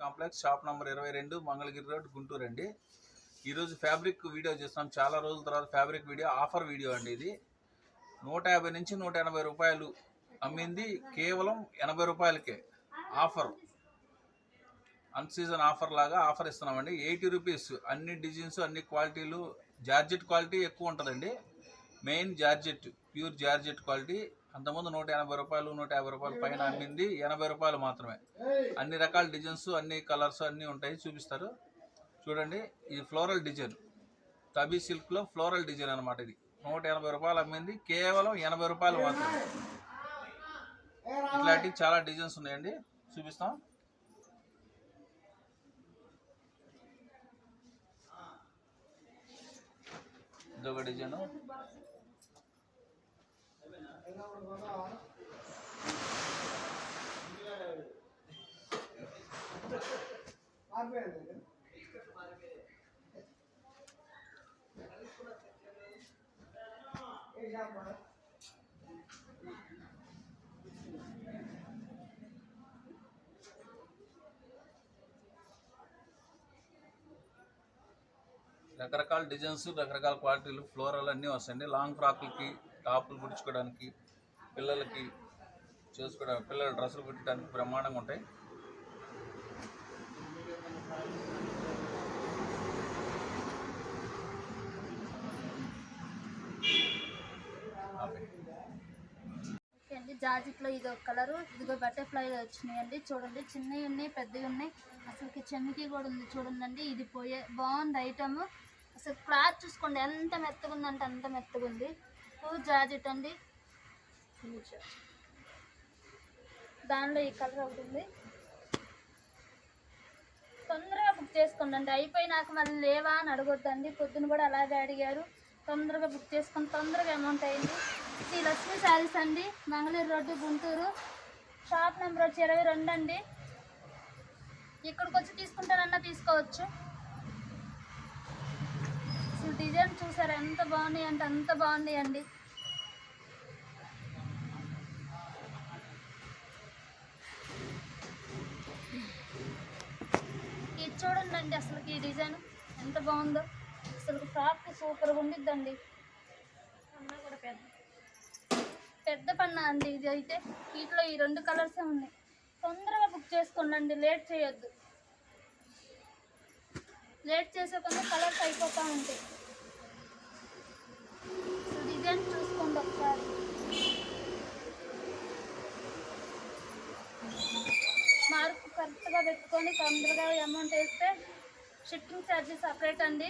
Complex, shop number 22, Mangalagiri road, Guntur అండి. ఈరోజు fabric video చేస్తాం. చాలా రోజుల తర్వాత ఫ్యాబ్రిక్ వీడియో, ఆఫర్ వీడియో అండి. ఇది 150 నుంచి 180 రూపాయలు అమ్మింది కేవలం 80 రూపాయలకే. ఆఫర్, అన్ సీజన్ ఆఫర్ లాగా ఆఫర్ ఇస్తున్నామండి. 80 రూపీస్. అన్ని డిజైన్స్, అన్ని క్వాలిటీలు. జార్జెట్ క్వాలిటీ ఎక్కువ ఉంటుందండి. Main georgette, pure georgette quality. అంతకుముందు 180 రూపాయలు, 150 రూపాయలు పైన అమ్మింది 80 రూపాయలు మాత్రమే. అన్ని రకాల డిజైన్స్, అన్ని కలర్స్ అన్నీ ఉంటాయి, చూపిస్తారు చూడండి. ఇది ఫ్లోరల్ డిజైన్, తబీ సిల్క్లో ఫ్లోరల్ డిజైన్ అనమాట. ఇది 180 రూపాయలు అమ్మింది కేవలం 80 రూపాయలు మాత్రమే. ఇట్లాంటి చాలా డిజైన్స్ ఉన్నాయండి, చూపిస్తాం. ఇదొక డిజైన్. రకరకాల డిజైన్స్, రకరకాల క్వాలిటీలు, ఫ్లోరల్ అన్నీ వస్తాయండి. లాంగ్ ఫ్రాక్లకి, టాపులు కుట్టించుకోవడానికి, పిల్లలకి చేసుకోవడానికి, పిల్లల డ్రెస్సులు కుట్టడానికి బ్రహ్మాండంగా ఉంటాయి. అండి జార్జెట్లో ఇది ఒక కలరు. ఇదిగో బటర్ఫ్లై వచ్చినాయండి, చూడండి. చిన్నవి ఉన్నాయి, పెద్దవి ఉన్నాయి. అసలుకి చెమ్మికి కూడా ఉంది, చూడండి. ఇది బాగుంది ఐటమ్. అసలు క్లాత్ చూసుకోండి ఎంత మెత్తగా ఉందంటే అంత మెత్తగా ఉంది. ప్యూర్ జార్జెట్ అండి. దానిలో ఈ కలర్ ఒకటి ఉంది. తొందరగా బుక్ చేసుకోండి అండి, అయిపోయినాక మళ్ళీ లేవా అని అడగొద్దండి. పొద్దున కూడా అలాగే అడిగారు. తొందరగా బుక్ చేసుకొని తొందరగా అమౌంట్ అయింది. శ్రీ లక్ష్మీ శారీస్ అండి, Mangalagiri road, Guntur. Shop number వచ్చి 22 అండి. ఇక్కడికి వచ్చి తీసుకుంటానన్నా తీసుకోవచ్చు. అసలు డిజైన్ చూసారు ఎంత బాగున్నాయి అంటే అంత బాగున్నాయి అండి. ఇది చూడండి అండి, అసలుకి ఈ డిజైన్ ఎంత బాగుందో. అసలు ఫ్రాక్ సూపర్గా ఉండిద్దండి. పన్నా కూడా పెద్ద పన్నా అండి ఇది అయితే. వీటిలో ఈ 2 కలర్సే ఉన్నాయి. తొందరగా బుక్ చేసుకోండి, లేట్ చేయొద్దు. లేట్ చేసే కొన్ని కలర్స్ అయిపోతూ ఉంటాయి. డిజైన్ చూసుకోండి ఒకసారి. మార్క్ కరెక్ట్గా పెట్టుకొని తొందరగా అమౌంట్ వేస్తే షిప్పింగ్ ఛార్జెస్ సపరేట్ అండి.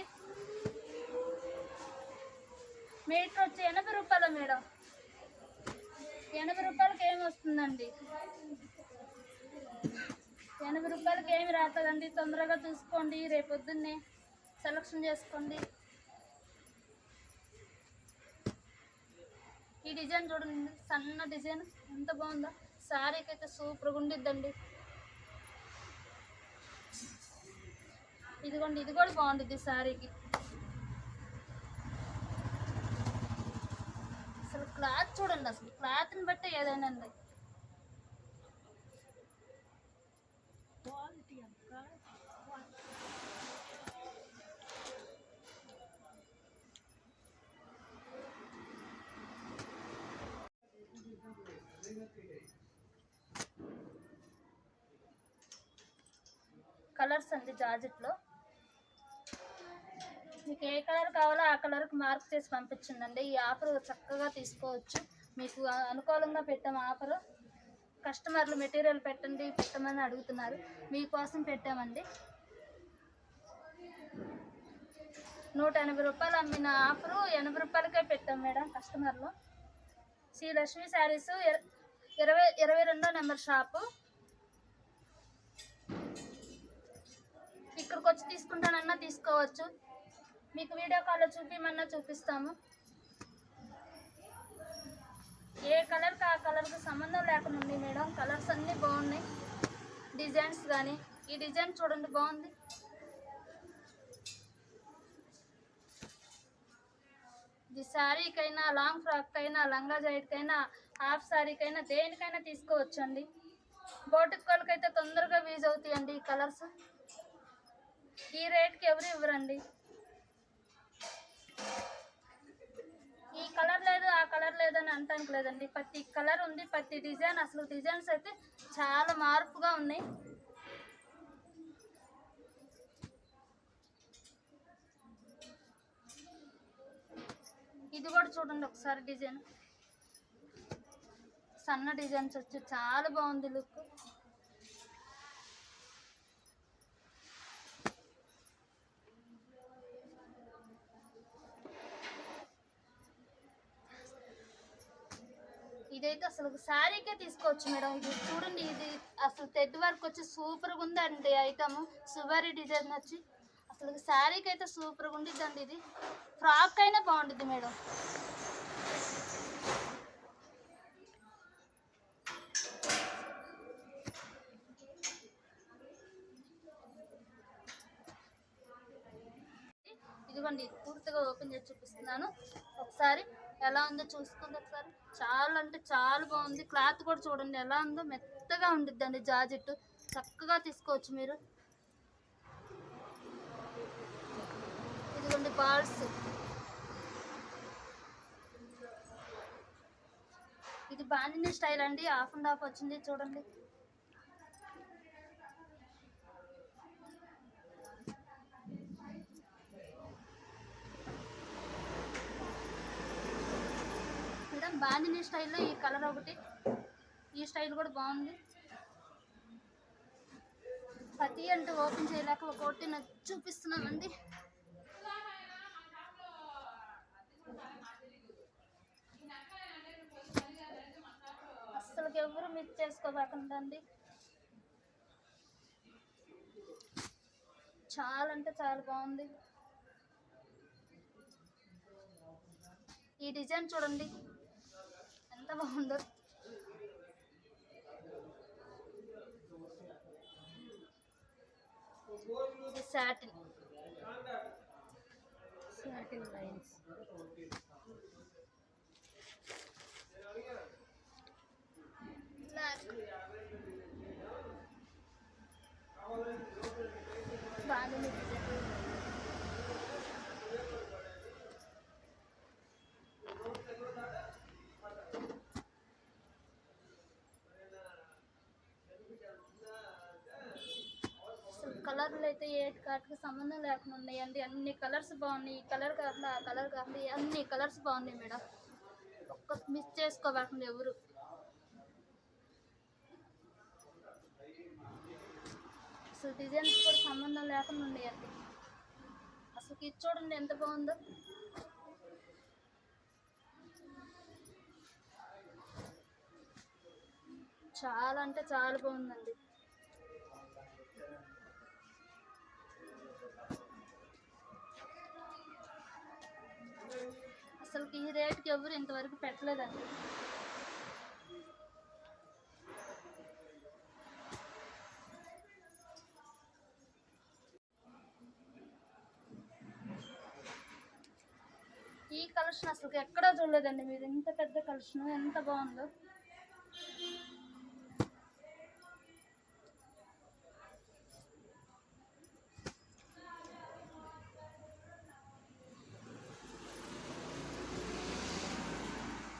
మీటర్ వచ్చి 80 రూపాయలు మేడం. 80 రూపాయలకి ఏమి వస్తుందండి? 80 రూపాయలకి ఏమి రాతుందండి. తొందరగా చూసుకోండి, రేపొద్దున్నే సెలెక్షన్ చేసుకోండి. ఈ డిజైన్ చూడండి, సన్న డిజైన్ ఎంత బాగుందో. శారీకి అయితే సూపర్గా ఉండిద్దండి. ఇదిగోండి, ఇది కూడా బాగుంటుంది శారీకి. అసలు క్లాత్ చూడండి, అసలు క్లాత్ని బట్టి ఏదైనా అండి. కలర్స్ అండి జార్జెట్లో. మీకు ఏ కలర్ కావాలో ఆ కలర్కి మార్క్ చేసి పంపించండి. ఈ ఆఫర్ చక్కగా తీసుకోవచ్చు. మీకు అనుకూలంగా పెట్టాము ఆఫర్. కస్టమర్లు మెటీరియల్ పెట్టమని అడుగుతున్నారు, మీకోసం పెట్టామండి. 180 రూపాయలు అమ్మిన ఆఫరు 80 రూపాయలకే పెట్టాం మేడం కస్టమర్లు. శ్రీ లక్ష్మీ శారీస్ 22వ నెంబర్ షాపు. ఇక్కడికి వచ్చి తీసుకుంటానన్నా తీసుకోవచ్చు. మీకు వీడియో కాల్లో చూపిమన్నా చూపిస్తాము. ఏ కలర్కి ఆ కలర్కి సంబంధం లేకుండా ఉంది మేడం. కలర్స్ అన్నీ బాగున్నాయి, డిజైన్స్ కానీ. ఈ డిజైన్ చూడండి, బాగుంది. ఇది శారీకైనా, లాంగ్ ఫ్రాక్ అయినా, లంగా జాకెట్కైనా, హాఫ్ శారీకైనా, దేనికైనా తీసుకోవచ్చండి. బోటిక్ వాళ్ళకైతే తొందరగా యూజ్ అవుతాయండి ఈ కలర్స్. ఈ రేట్కి ఎవరు ఇవ్వరండి. ఈ కలర్ లేదు ఆ కలర్ లేదని అంటానికి లేదండి, ప్రతి కలర్ ఉంది, ప్రతి డిజైన్. అసలు డిజైన్స్ అయితే చాలా మార్పుగా ఉన్నాయి. ఇది కూడా చూడండి ఒకసారి, డిజైన్ సన్న డిజైన్స్ వచ్చి చాలా బాగుంది లుక్. ఇదైతే అసలు శారీకే తీసుకోవచ్చు మేడం. ఇది చూడండి, ఇది అసలు థ్రెడ్ వర్క్ వచ్చి సూపర్గా ఉందండి. ఐటమ్ సువారీ డిజైన్ వచ్చి అసలు శారీకి అయితే సూపర్గా ఉండిద్దండి. ఇది ఫ్రాక్ అయినా బాగుంటుంది మేడం. ఇదిగోండి, పూర్తిగా ఓపెన్ చేసి చూపిస్తున్నాను. ఒకసారి ఎలా ఉందో చూసుకోండి ఒకసారి. చాలా అంటే చాలా బాగుంది. క్లాత్ కూడా చూడండి ఎలా ఉందో, మెత్తగా ఉండిద్దండి. జాకెట్ చక్కగా తీసుకోవచ్చు మీరు. ఇదిగోండి బాల్స్, ఇది బాందిని స్టైల్ అండి. హాఫ్ అండ్ హాఫ్ వచ్చింది చూడండి. మేడం బాందిని స్టైల్లో ఈ కలర్ ఒకటి, ఈ స్టైల్ కూడా బాగుంది. ప్రతి అంటే ఓపెన్ చేయలేక ఒకటి చూపిస్తున్నామండి. అస్సలు ఎవరు మిస్ చేసుకోబాకండి. చాలా అంటే చాలా బాగుంది. ఈ డిజైన్ చూడండి ఎంత బాగుందో. ఇది సాటిన్ లైన్స్. బ్లాక్ బాగుంది డిజైన్. కలర్లు అయితే ఏ కాటికి సంబంధం లేకుండా ఉన్నాయండి. అన్ని కలర్స్ బాగున్నాయి. ఈ కలర్ కాకుండా ఆ కలర్ కాకుండా అన్ని కలర్స్ బాగున్నాయి మేడం. ఒక్క మిస్ చేసుకోవాలండి ఎవరు. అసలు డిజైన్స్ కూడా సంబంధం లేకుండా ఉన్నాయండి. అసలు ఇది చూడండి ఎంత బాగుందో. చాలా అంటే చాలా బాగుందండి. అసలు ఈ రేట్కి ఎవరు ఇంతవరకు పెట్టలేదండి. ఈ కలెక్షన్ అసలు ఎక్కడా చూడలేదండి మీరు. ఇంత పెద్ద కలెక్షన్ ఎంత బాగుందో.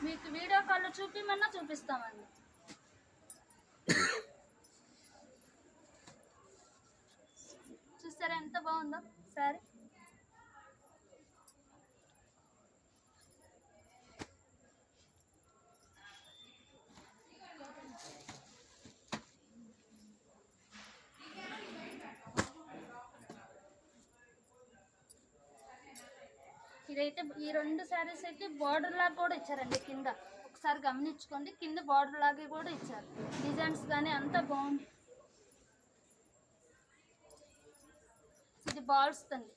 మీకు వీడియో కాల్లో చూపిమన్నా చూపిస్తామండి. చూసారా ఎంత బాగుందో సారీ. ఇదైతే ఈ రెండు శారీస్ అయితే బార్డర్ లాగా కూడా ఇచ్చారండి. కింద ఒకసారి గమనించుకోండి, కింద బార్డర్ లాగా కూడా ఇచ్చారు. డిజైన్స్ కానీ అంతా బాగుంది. ఇది బాల్స్ తండి.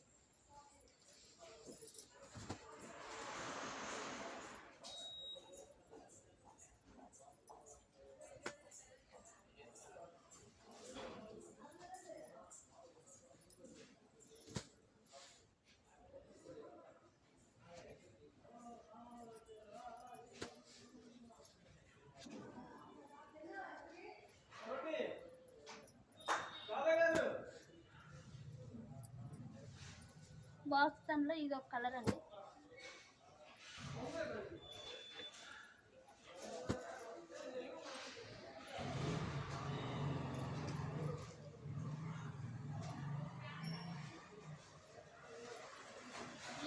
బాక్స్టన్లో ఇది ఒక కలర్ అండి.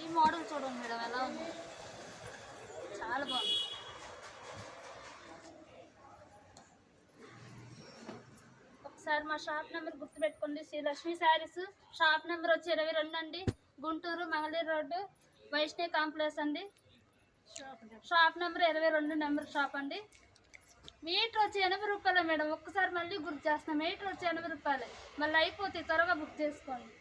ఈ మోడల్ చూడండి మేడం ఎలా ఉంది, చాలా బాగుంది. ఒకసారి మా షాప్ నెంబర్ గుర్తుపెట్టుకోండి. శ్రీ లక్ష్మీ శారీస్. షాప్ నెంబర్ వచ్చి 22 అండి, గుంటూరు మంగళగిరి రోడ్డు, వైష్ణవి కాంప్లెక్స్ అండి. షాప్ నెంబర్ 22 నెంబర్ షాప్ అండి. మీటర్ వచ్చి 80 రూపాయలే మేడం. ఒక్కసారి మళ్ళీ గుర్తు చేస్తాం, మీటర్ వచ్చి 80 రూపాయలే. మళ్ళీ అయిపోతే త్వరగా బుక్ చేసుకోండి.